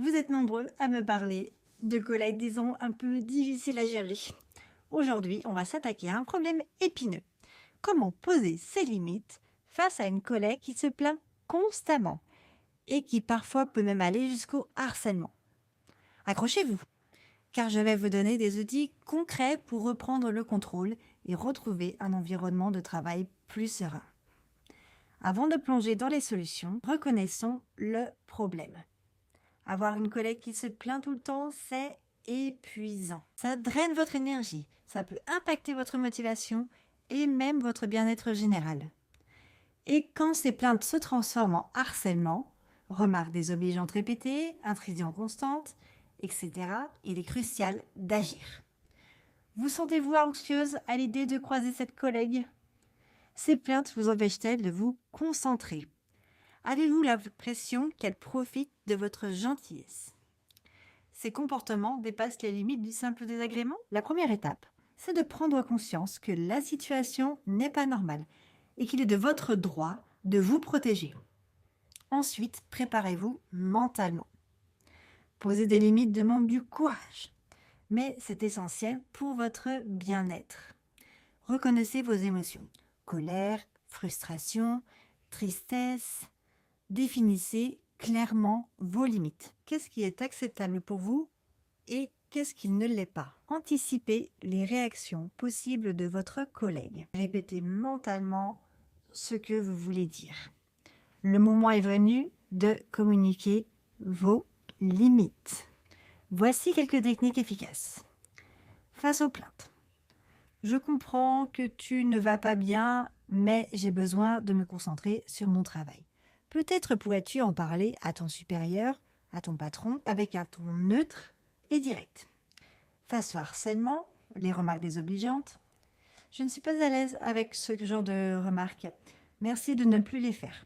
Vous êtes nombreux à me parler de collègues, disons, un peu difficiles à gérer. Aujourd'hui, on va s'attaquer à un problème épineux. Comment poser ses limites face à une collègue qui se plaint constamment et qui parfois peut même aller jusqu'au harcèlement? Accrochez-vous, car je vais vous donner des outils concrets pour reprendre le contrôle et retrouver un environnement de travail plus serein. Avant de plonger dans les solutions, reconnaissons le problème. Avoir une collègue qui se plaint tout le temps, c'est épuisant. Ça draine votre énergie, ça peut impacter votre motivation et même votre bien-être général. Et quand ces plaintes se transforment en harcèlement, remarques désobligeantes répétées, intrusions constantes, etc., il est crucial d'agir. Vous sentez-vous anxieuse à l'idée de croiser cette collègue? Ces plaintes vous empêchent-elles de vous concentrer? Avez-vous l'impression qu'elle profite de votre gentillesse? Ces comportements dépassent les limites du simple désagrément? La première étape, c'est de prendre conscience que la situation n'est pas normale et qu'il est de votre droit de vous protéger. Ensuite, préparez-vous mentalement. Poser des limites demande du courage, mais c'est essentiel pour votre bien-être. Reconnaissez vos émotions, colère, frustration, tristesse. Définissez clairement vos limites. Qu'est-ce qui est acceptable pour vous et qu'est-ce qui ne l'est pas? Anticipez les réactions possibles de votre collègue. Répétez mentalement ce que vous voulez dire. Le moment est venu de communiquer vos limites. Voici quelques techniques efficaces. Face aux plaintes. Je comprends que tu ne vas pas bien, mais j'ai besoin de me concentrer sur mon travail. Peut-être pourrais-tu en parler à ton supérieur, à ton patron, avec un ton neutre et direct. Face au harcèlement, les remarques désobligeantes. Je ne suis pas à l'aise avec ce genre de remarques. Merci de ne plus les faire.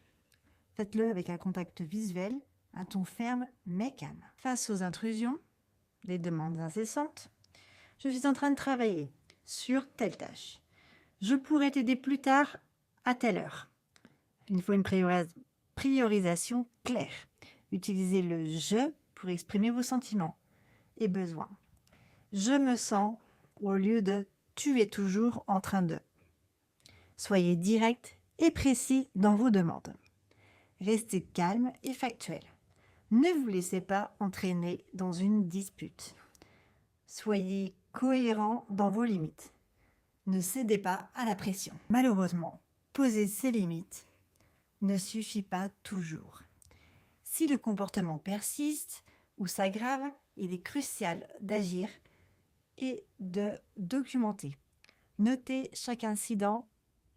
Faites-le avec un contact visuel, un ton ferme mais calme. Face aux intrusions, les demandes incessantes. Je suis en train de travailler sur telle tâche. Je pourrais t'aider plus tard à telle heure. Il faut une priorisation claire. Utilisez le je pour exprimer vos sentiments et besoins. Je me sens au lieu de tu es toujours en train de. Soyez direct et précis dans vos demandes. Restez calme et factuel. Ne vous laissez pas entraîner dans une dispute. Soyez cohérent dans vos limites. Ne cédez pas à la pression. Malheureusement, poser ses limites ne suffit pas toujours. Si le comportement persiste ou s'aggrave, il est crucial d'agir et de documenter. Notez chaque incident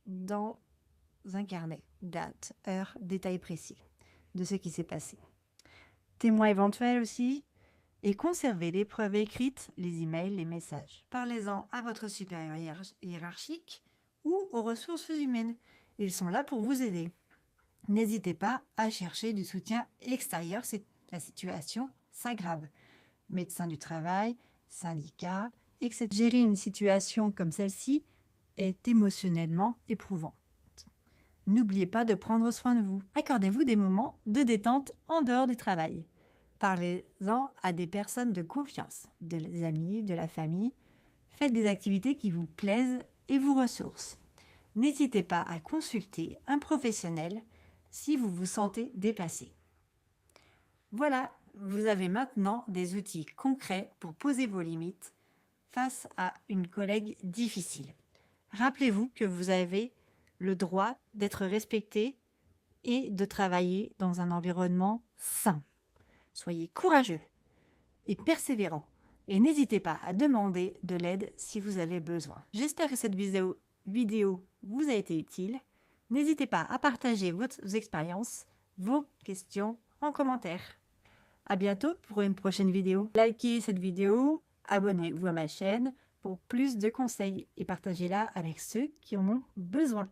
dans un carnet, date, heure, détails précis de ce qui s'est passé. Témoins éventuels aussi, et conservez les preuves écrites, les emails, les messages. Parlez-en à votre supérieur hiérarchique ou aux ressources humaines. Ils sont là pour vous aider. N'hésitez pas à chercher du soutien extérieur si la situation s'aggrave. Médecin du travail, syndicat, etc. Gérer une situation comme celle-ci est émotionnellement éprouvant. N'oubliez pas de prendre soin de vous. Accordez-vous des moments de détente en dehors du travail. Parlez-en à des personnes de confiance, des amis, de la famille. Faites des activités qui vous plaisent et vous ressourcent. N'hésitez pas à consulter un professionnel si vous vous sentez dépassé. Voilà, vous avez maintenant des outils concrets pour poser vos limites face à une collègue difficile. Rappelez-vous que vous avez le droit d'être respecté et de travailler dans un environnement sain. Soyez courageux et persévérant et n'hésitez pas à demander de l'aide si vous avez besoin. J'espère que cette vidéo vous a été utile. N'hésitez pas à partager vos expériences, vos questions en commentaire. À bientôt pour une prochaine vidéo. Likez cette vidéo, abonnez-vous à ma chaîne pour plus de conseils et partagez-la avec ceux qui en ont besoin.